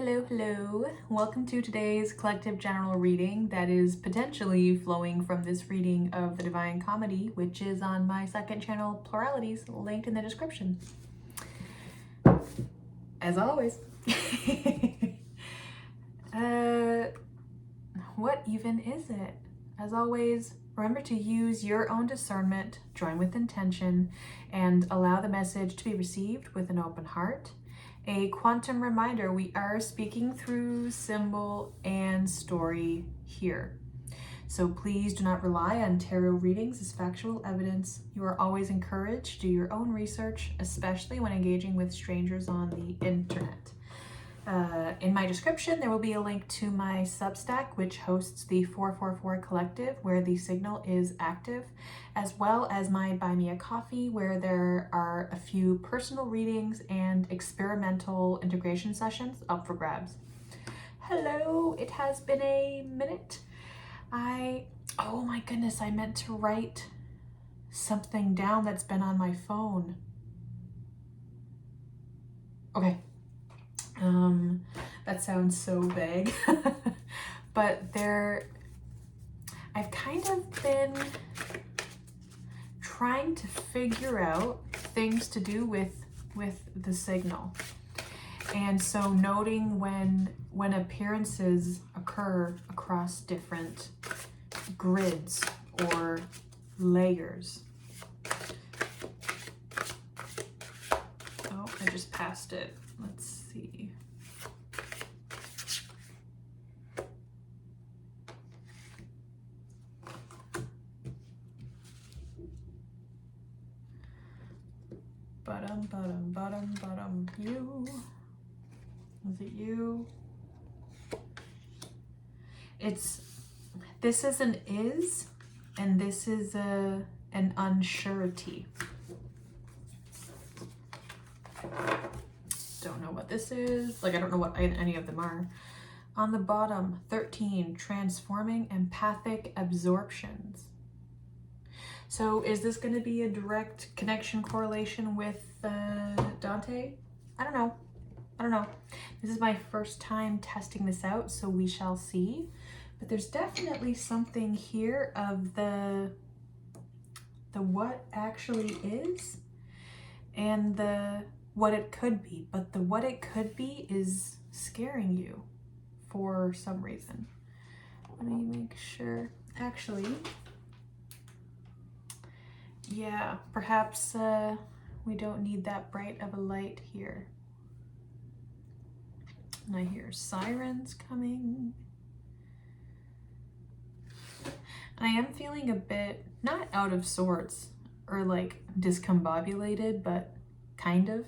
Hello. Welcome to today's collective general reading that is potentially flowing from this reading of the Divine Comedy, which is on my second channel, Pluralities, linked in the description. As always. What even is it? As always, remember to use your own discernment, join with intention, and allow the message to be received with an open heart. A quantum reminder, we are speaking through symbol and story here. So please do not rely on tarot readings as factual evidence. You are always encouraged to do your own research, especially when engaging with strangers on the internet. In my description, there will be a link to my Substack, which hosts the 444 Collective, where the signal is active, as well as my Buy Me a Coffee, where there are a few personal readings and experimental integration sessions up for grabs. Hello, it has been a minute. Oh my goodness, I meant to write something down that's been on my phone. Okay. That sounds so vague, but I've kind of been trying to figure out things to do with the signal. And so noting when appearances occur across different grids or layers. Oh, I just passed it. Let's see. Bottom. You. Is it you? This is an is, and this is an unsurety. Don't know what this is. I don't know what any of them are. On the bottom, 13, transforming empathic absorptions. So is this going to be a direct connection correlation with Dante? I don't know. This is my first time testing this out, so we shall see. But there's definitely something here of the what actually is and the what it could be. But the what it could be is scaring you for some reason. Let me make sure. Actually, yeah, perhaps we don't need that bright of a light here. And I hear sirens coming. I am feeling a bit, not out of sorts or like discombobulated, but kind of.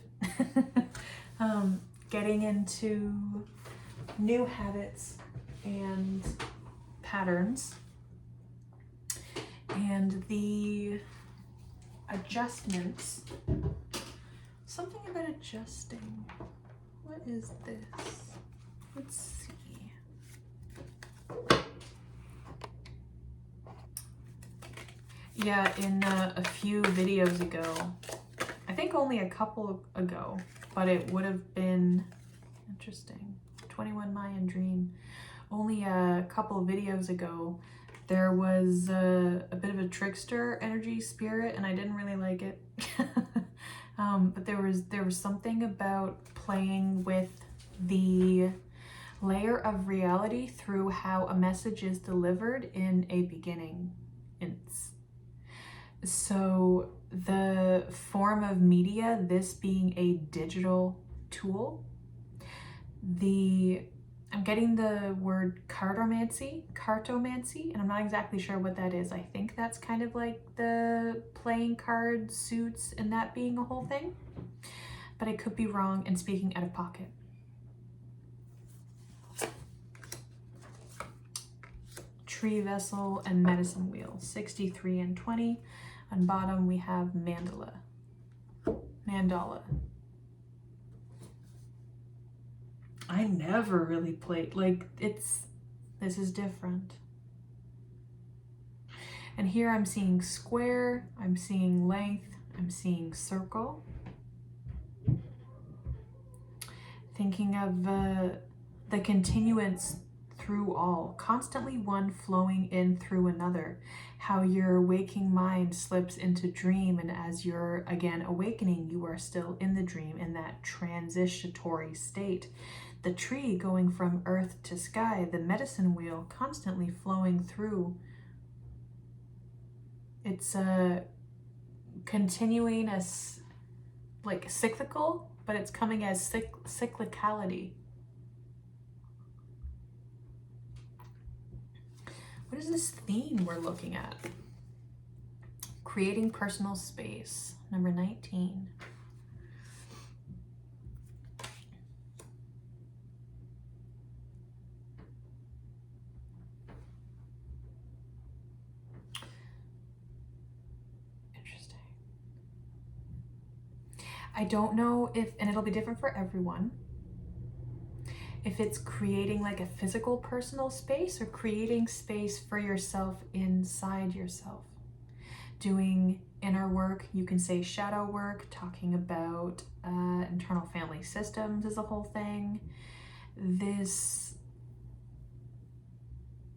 Getting into new habits and patterns. And the adjustments. Something about adjusting. What is this? Let's see. Yeah, in a few videos ago, I think only a couple ago, but it would have been interesting. 21 Mayan Dream. Only a couple of videos ago, there was a bit of a trickster energy spirit, and I didn't really like it. But there was something about playing with the layer of reality through how a message is delivered in a beginning. So the form of media, this being a digital tool, I'm getting the word cartomancy, and I'm not exactly sure what that is. I think that's kind of like the playing card suits and that being a whole thing, but I could be wrong and speaking out of pocket. Tree vessel and medicine wheel, 63 and 20. On bottom we have mandala. I never really played, this is different. And here I'm seeing square, I'm seeing length, I'm seeing circle. Thinking of the continuance through all, constantly one flowing in through another, how your waking mind slips into dream, and as you're again awakening, you are still in the dream, in that transitory state. The tree going from earth to sky, the medicine wheel constantly flowing through. It's continuing as like cyclical, but it's coming as cyclicality. What is this theme we're looking at? Creating personal space, number 19. Interesting. I don't know if, and it'll be different for everyone, if it's creating like a physical personal space or creating space for yourself inside yourself. Doing inner work, you can say shadow work, talking about internal family systems is a whole thing.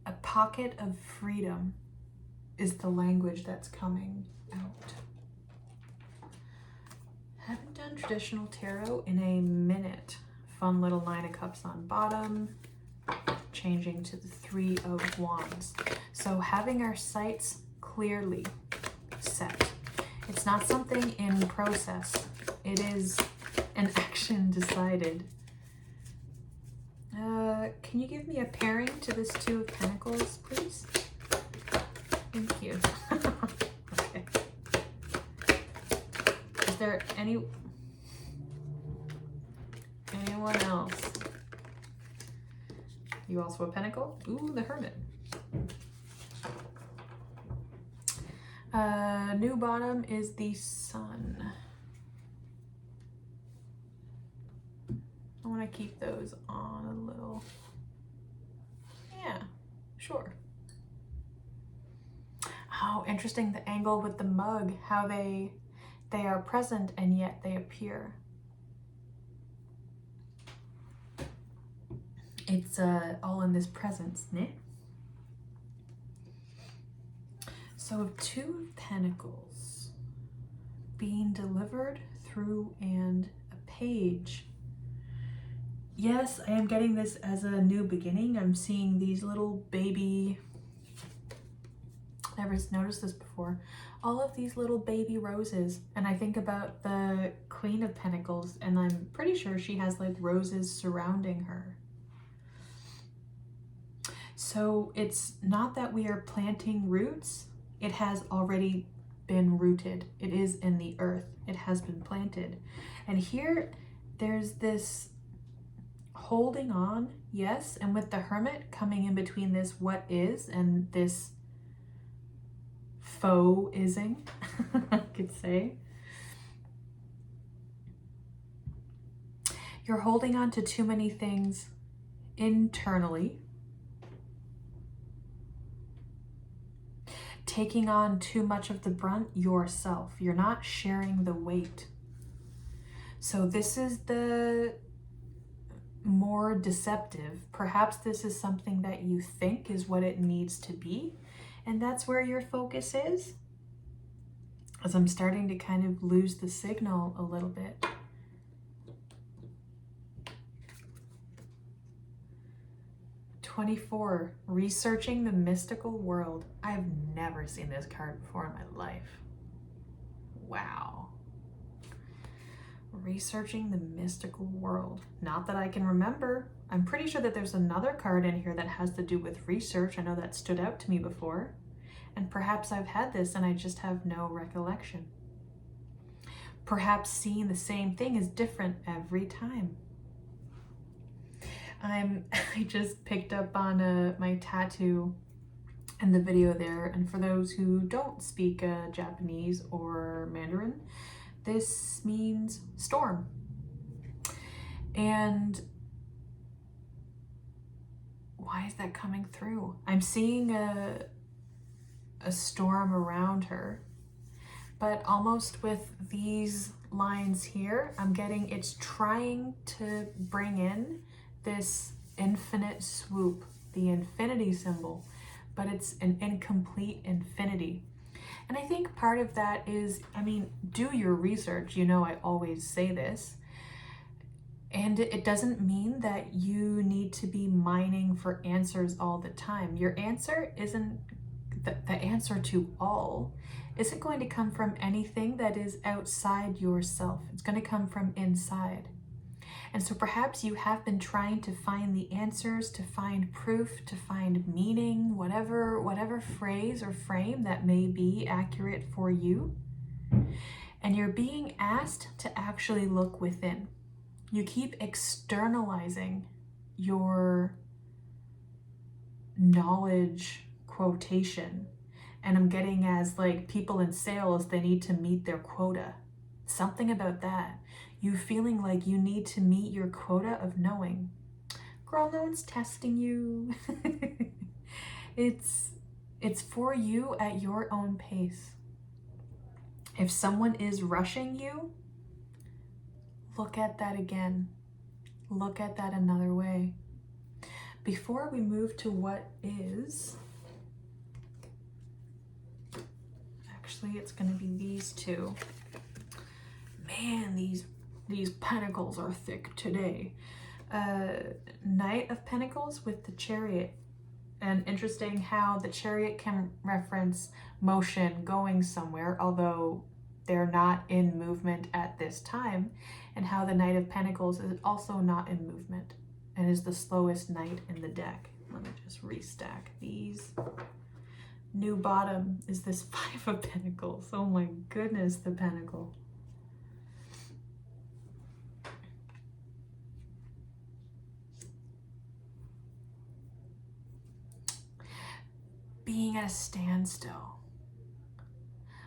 A pocket of freedom is the language that's coming out. Haven't done traditional tarot in a minute. Fun little 9 of cups on bottom, changing to the 3 of wands. So having our sights clearly set. It's not something in process. It is an action decided. Can you give me a pairing to this 2 of Pentacles, please? Thank you. Okay. Is there anyone else? You also a Pentacle? Ooh, the Hermit. New bottom is the Sun. I want to keep those on a little. Yeah, sure. Oh, interesting, the angle with the mug, how they are present and yet they appear. It's all in this presence, ne? So of 2 of Pentacles being delivered through and a page. Yes, I am getting this as a new beginning. I'm seeing these little baby, never noticed this before, all of these little baby roses. And I think about the Queen of Pentacles, and I'm pretty sure she has like roses surrounding her. So it's not that we are planting roots. It has already been rooted. It is in the earth. It has been planted. And here there's this holding on, yes, and with the Hermit coming in between this what is and this faux-ising, I could say. You're holding on to too many things internally, taking on too much of the brunt yourself. You're not sharing the weight. So this is the more deceptive. Perhaps this is something that you think is what it needs to be, and that's where your focus is. As I'm starting to kind of lose the signal a little bit. '24, researching the mystical world. I've never seen this card before in my life. Wow. Researching the mystical world. Not that I can remember. I'm pretty sure that there's another card in here that has to do with research. I know that stood out to me before. And perhaps I've had this and I just have no recollection. Perhaps seeing the same thing is different every time. I just picked up on my tattoo and the video there. And for those who don't speak Japanese or Mandarin, this means storm. And why is that coming through? I'm seeing a storm around her, but almost with these lines here, I'm getting it's trying to bring in this infinite swoop, the infinity symbol, but it's an incomplete infinity. And I think part of that is, I mean, do your research. You know, I always say this. And it doesn't mean that you need to be mining for answers all the time. Your answer isn't the answer to all. Isn't going to come from anything that is outside yourself. It's going to come from inside. And so perhaps you have been trying to find the answers, to find proof, to find meaning, whatever phrase or frame that may be accurate for you. And you're being asked to actually look within. You keep externalizing your knowledge quotation. And I'm getting as like people in sales, they need to meet their quota. Something about that. You feeling like you need to meet your quota of knowing. Girl, no one's testing you. It's for you at your own pace. If someone is rushing you, look at that again. Look at that another way. Before we move to what is, actually it's going to be these two. Man, these pentacles are thick today. Knight of Pentacles with the Chariot. And interesting how the Chariot can reference motion, going somewhere, although they're not in movement at this time, and how the Knight of Pentacles is also not in movement and is the slowest knight in the deck. Let me just restack these. New bottom is this Five of Pentacles. Oh my goodness, the Pentacle. Being at a standstill.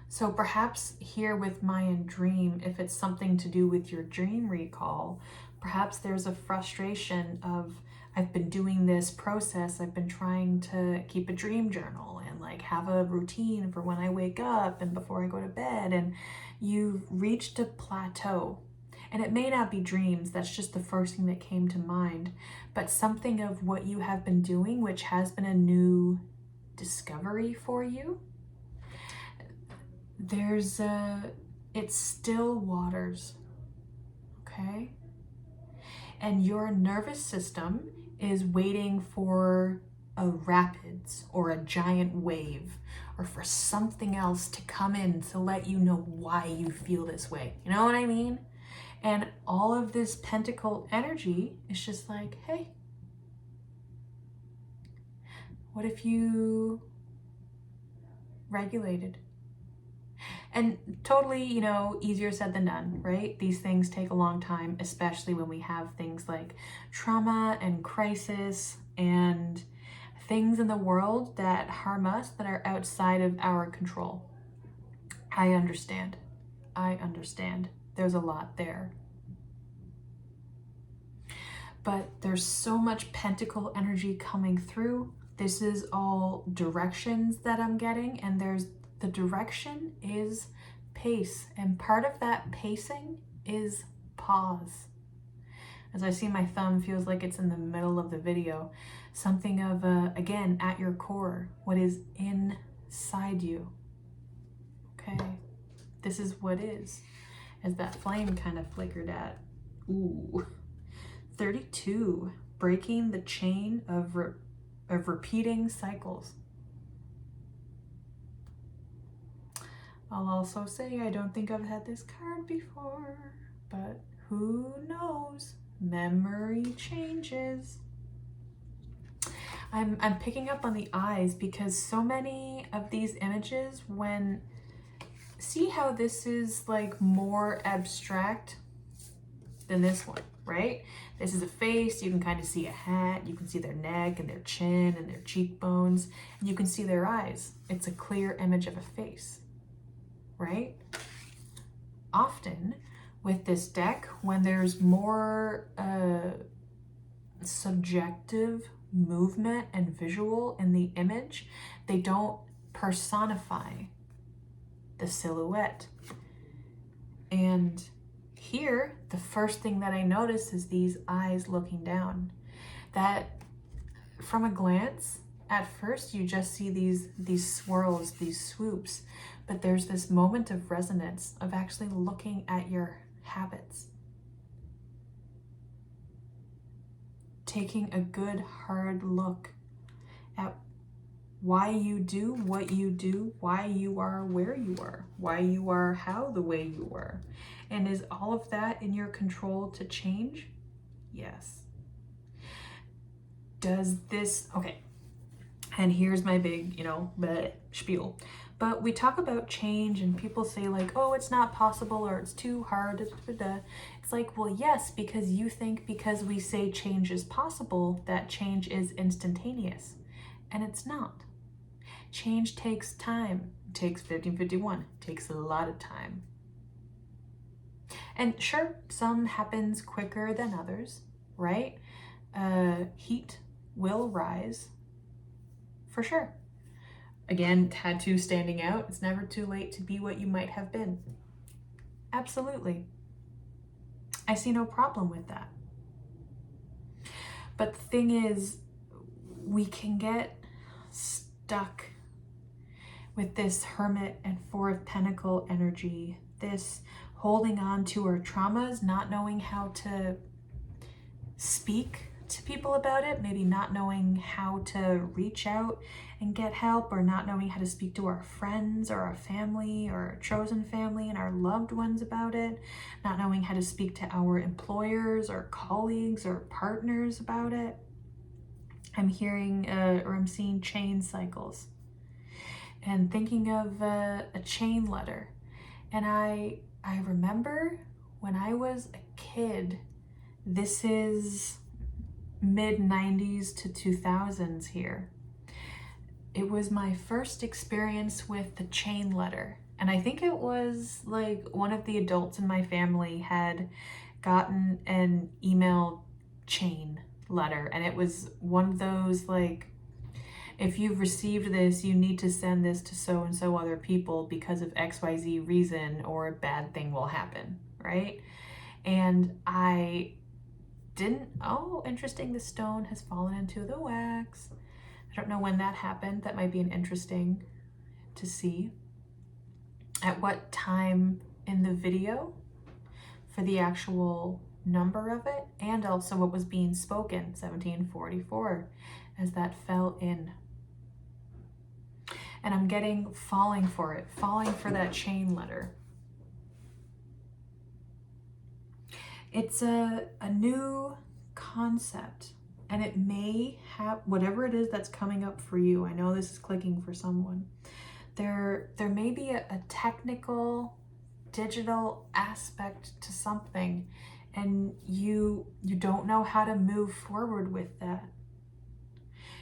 So perhaps here with Mayan dream, if it's something to do with your dream recall, perhaps there's a frustration of, I've been doing this process, I've been trying to keep a dream journal and like have a routine for when I wake up and before I go to bed, and you've reached a plateau. And it may not be dreams, that's just the first thing that came to mind, but something of what you have been doing, which has been a new discovery for you. It's still waters, okay? And your nervous system is waiting for a rapids or a giant wave or for something else to come in to let you know why you feel this way. You know what I mean? And all of this pentacle energy is just like, hey, what if you regulated? And totally, you know, easier said than done, right? These things take a long time, especially when we have things like trauma and crisis and things in the world that harm us that are outside of our control. I understand. There's a lot there. But there's so much pentacle energy coming through. This is all directions that I'm getting, and the direction is pace, and part of that pacing is pause. As I see my thumb feels like it's in the middle of the video, something of, again, at your core, what is inside you. Okay, this is what is, as that flame kind of flickered at. Ooh, 32, breaking the chain of repeating cycles. I'll also say I don't think I've had this card before, but who knows? Memory changes. I'm picking up on the eyes because so many of these images, see how this is like more abstract than this one, right? This is a face, you can kind of see a hat, you can see their neck and their chin and their cheekbones, and you can see their eyes. It's a clear image of a face, right? Often with this deck, when there's more subjective movement and visual in the image, they don't personify the silhouette. And here, the first thing that I notice is these eyes looking down. that from a glance, at first you just see these swirls, these swoops, but there's this moment of resonance of actually looking at your habits. Taking a good hard look at why you do what you do, why you are where you are, why you are how the way you are. And is all of that in your control to change? Yes. Does this, okay, and here's my big, spiel. But we talk about change and people say like, oh, it's not possible or it's too hard. It's like, well, yes, because you think because we say change is possible, that change is instantaneous. And it's not. Change takes time. It takes 1551. It takes a lot of time. And sure, some happens quicker than others, right? Heat will rise, for sure. Again, tattoo standing out. It's never too late to be what you might have been. Absolutely. I see no problem with that. But the thing is, we can get stuck with this Hermit and Four of Pentacle energy, this holding on to our traumas, not knowing how to speak to people about it, maybe not knowing how to reach out and get help, or not knowing how to speak to our friends or our family or our chosen family and our loved ones about it, not knowing how to speak to our employers or colleagues or partners about it. I'm hearing or I'm seeing chain cycles and thinking of a chain letter. And I remember when I was a kid, this is mid-90s to 2000s here. It was my first experience with the chain letter. And I think it was like one of the adults in my family had gotten an email chain letter. And it was one of those like, if you've received this, you need to send this to so-and-so other people because of XYZ reason or a bad thing will happen, right? And I didn't, oh, interesting, the stone has fallen into the wax. I don't know when that happened. That might be an interesting to see. At what time in the video for the actual number of it, and also what was being spoken, 1744, as that fell in. And I'm getting falling for it, falling for that chain letter. It's a new concept, and it may have whatever it is that's coming up for you. I know this is clicking for someone. There may be a technical, digital aspect to something, and you don't know how to move forward with that.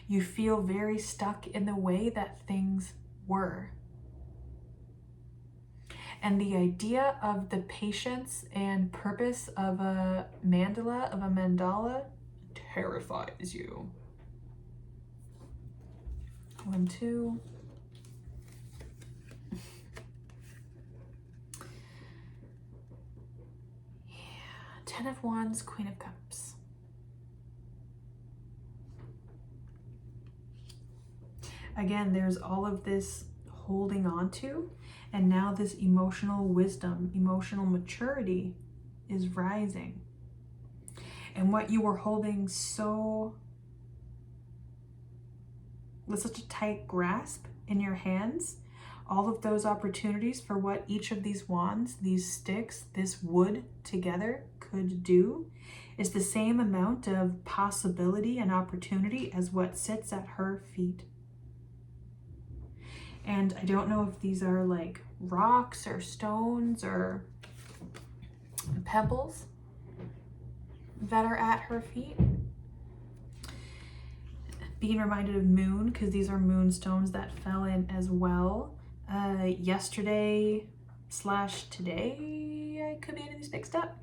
You feel very stuck in the way that things were. And the idea of the patience and purpose of a mandala, terrifies you. 1, 2. Yeah, 10 of Wands, Queen of Cups. Again, there's all of this holding on to, and now this emotional wisdom, emotional maturity is rising. And what you were holding so with such a tight grasp in your hands, all of those opportunities for what each of these wands, these sticks, this wood together could do, is the same amount of possibility and opportunity as what sits at her feet. And I don't know if these are like rocks or stones or pebbles that are at her feet. Being reminded of moon, because these are moonstones that fell in as well. Yesterday / today, I could be getting these mixed up,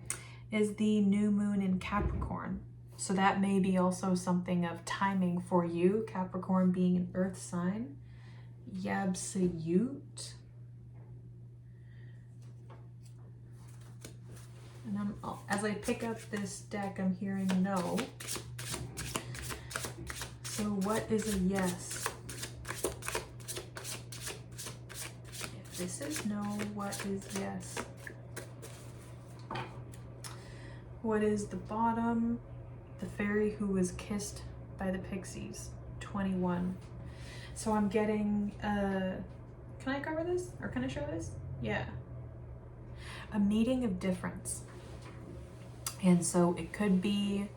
is the new moon in Capricorn. So that may be also something of timing for you, Capricorn being an earth sign. Yabsayut. And as I pick up this deck, I'm hearing no. what is a yes? If this is no, what is yes? What is the bottom? The fairy who was kissed by the pixies, 21. So I'm getting, can I cover this? Or can I show this? Yeah. A meeting of difference. And so it could be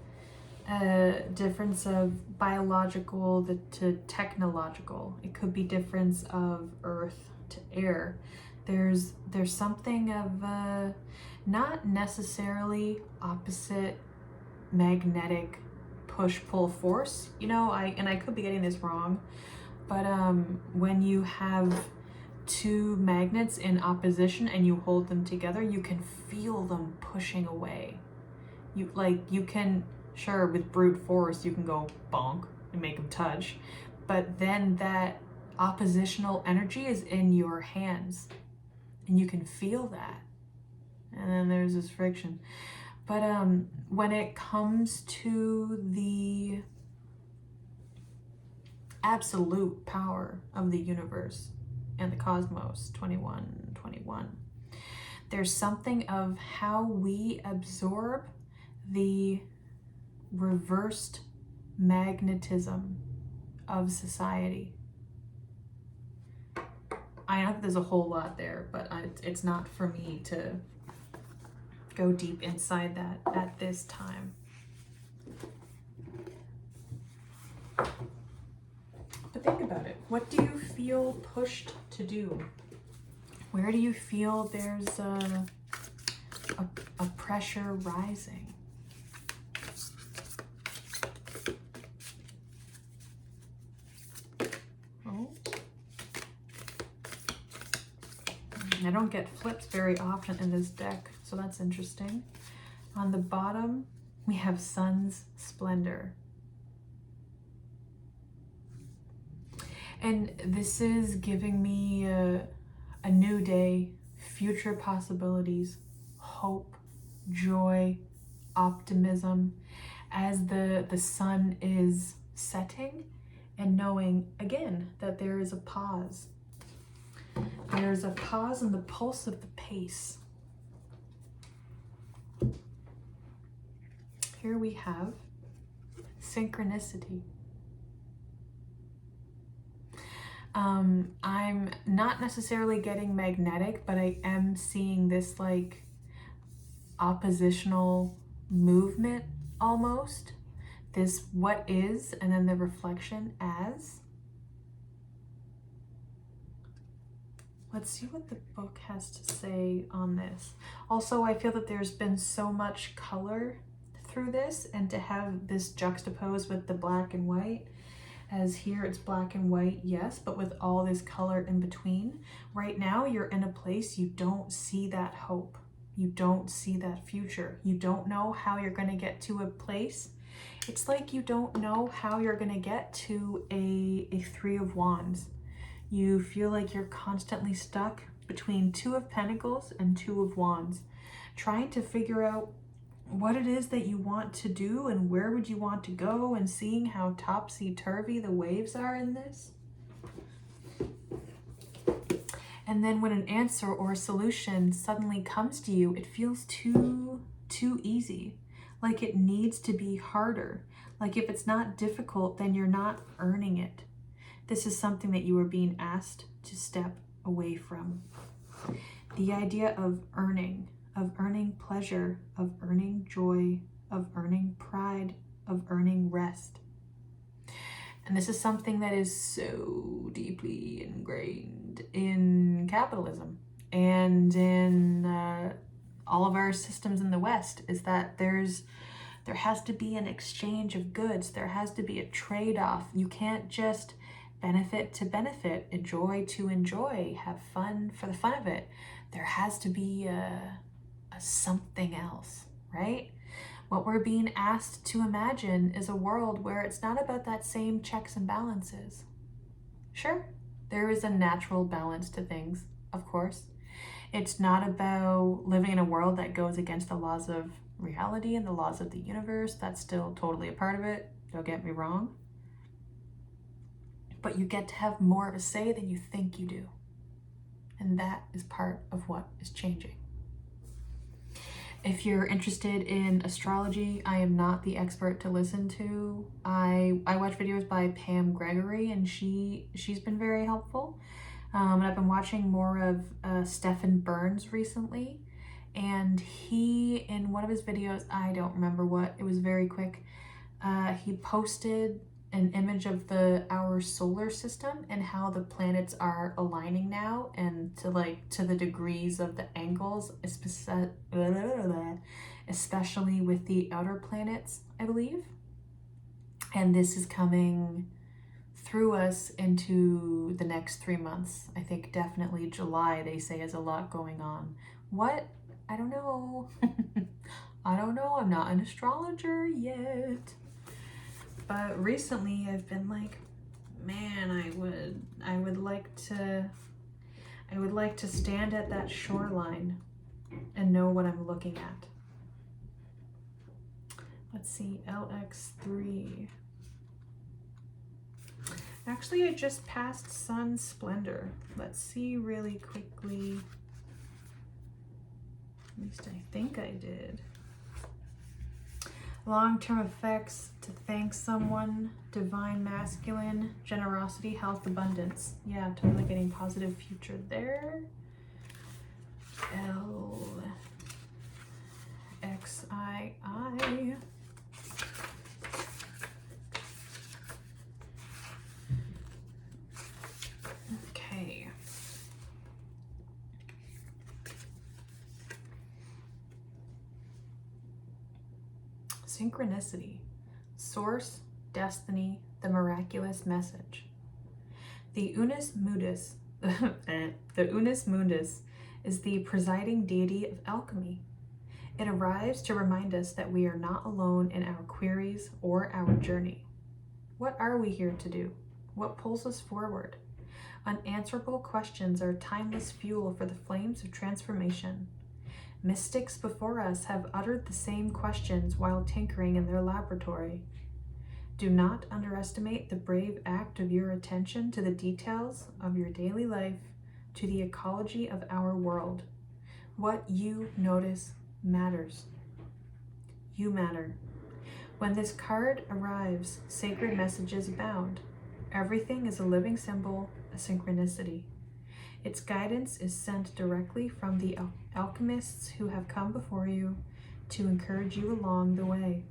a difference of biological to technological. It could be difference of earth to air. There's something of not necessarily opposite magnetic push-pull force. You know, I could be getting this wrong, but when you have two magnets in opposition and you hold them together, you can feel them pushing away. You can, sure, with brute force, you can go bonk and make them touch, but then that oppositional energy is in your hands and you can feel that. And then there's this friction. But when it comes to the absolute power of the universe and the cosmos, 21, there's something of how we absorb the reversed magnetism of society. I know that there's a whole lot there, but it's not for me to go deep inside that at this time. But think about it. What do you feel pushed to do? Where do you feel there's a pressure rising? Oh. I don't get flips very often in this deck, so that's interesting. On the bottom, we have Sun's Splendor. And this is giving me a new day, future possibilities, hope, joy, optimism, as the sun is setting, and knowing again that there is a pause. There's a pause in the pulse of the pace. Here we have synchronicity. I'm not necessarily getting magnetic, but I am seeing this like oppositional movement almost. This what is, and then the reflection as. Let's see what the book has to say on this. Also, I feel that there's been so much color through this, and to have this juxtaposed with the black and white, as here it's black and white, yes, but with all this color in between. Right now, you're in a place you don't see that hope. You don't see that future. You don't know how you're going to get to a place. It's like you don't know how you're going to get to a Three of Wands. You feel like you're constantly stuck between Two of Pentacles and Two of Wands, trying to figure out what it is that you want to do and where would you want to go, and seeing how topsy-turvy the waves are in this. And then when an answer or a solution suddenly comes to you, it feels too easy. Like it needs to be harder. Like if it's not difficult, then you're not earning it. This is something that you are being asked to step away from. The idea of earning pleasure, of earning joy, of earning pride, of earning rest. And this is something that is so deeply ingrained in capitalism and in all of our systems in the West, is that there has to be an exchange of goods. There has to be a trade-off. You can't just benefit to benefit, enjoy to enjoy, have fun for the fun of it. There has to be a something else, right? What we're being asked to imagine is a world where it's not about that same checks and balances. Sure, there is a natural balance to things, of course. It's not about living in a world that goes against the laws of reality and the laws of the universe. That's still totally a part of it, don't get me wrong. but you get to have more of a say than you think you do. And that is part of what is changing. If you're interested in astrology, I am not the expert to listen to. I watch videos by Pam Gregory, and she's been very helpful. And I've been watching more of Stephen Burns recently. And he, in one of his videos, I don't remember what, it was very quick, he posted an image of our solar system and how the planets are aligning now, and to the degrees of the angles, especially with the outer planets, I believe. And this is coming through us into the next 3 months. I think definitely July, they say, has a lot going on. What? I don't know. I don't know. I'm not an astrologer yet. But recently I've been like, man, I would like to stand at that shoreline and know what I'm looking at. Let's see, LX3. Actually, I just passed Sun Splendor. Let's see really quickly. At least I think I did. Long-term effects: to thank someone, divine masculine, generosity, health, abundance. Yeah, totally getting positive future there. LXII. Okay. Synchronicity, source, destiny, the miraculous message. The Unus Mundus, the Unus Mundus is the presiding deity of alchemy. It arrives to remind us that we are not alone in our queries or our journey. What are we here to do? What pulls us forward? Unanswerable questions are timeless fuel for the flames of transformation. Mystics before us have uttered the same questions while tinkering in their laboratory. Do not underestimate the brave act of your attention to the details of your daily life, to the ecology of our world. What you notice matters. You matter. When this card arrives, sacred messages abound. Everything is a living symbol, a synchronicity. Its guidance is sent directly from the alchemists who have come before you to encourage you along the way.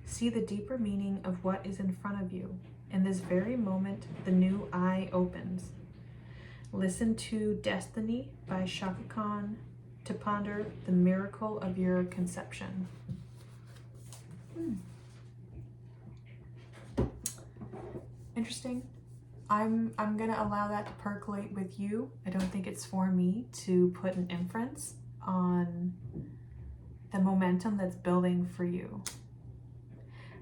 See the deeper meaning of what is in front of you. In this very moment, the new eye opens. Listen to Destiny by Shaka Khan to ponder the miracle of your conception. Interesting. I'm gonna allow that to percolate with you. I don't think it's for me to put an inference on the momentum that's building for you.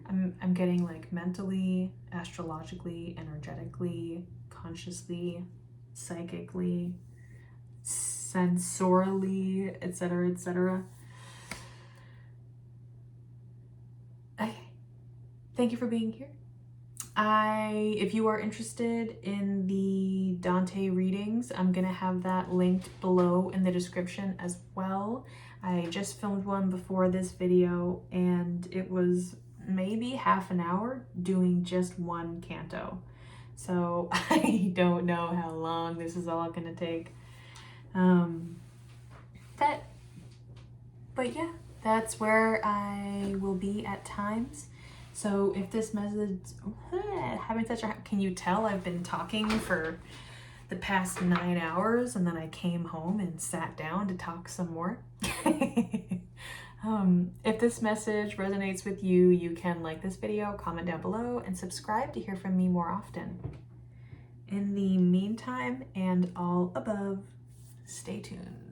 I'm getting like mentally, astrologically, energetically, consciously, psychically, sensorially, etc., etc. Okay. Thank you for being here. If you are interested in the Dante readings, I'm gonna have that linked below in the description as well. I just filmed one before this video, and it was maybe half an hour doing just one canto. So I don't know how long this is all gonna take. But yeah, that's where I will be at times. So if this message, having such a, can you tell I've been talking for the past 9 hours and then I came home and sat down to talk some more? If this message resonates with you, you can like this video, comment down below, and subscribe to hear from me more often. In the meantime, and all above, stay tuned.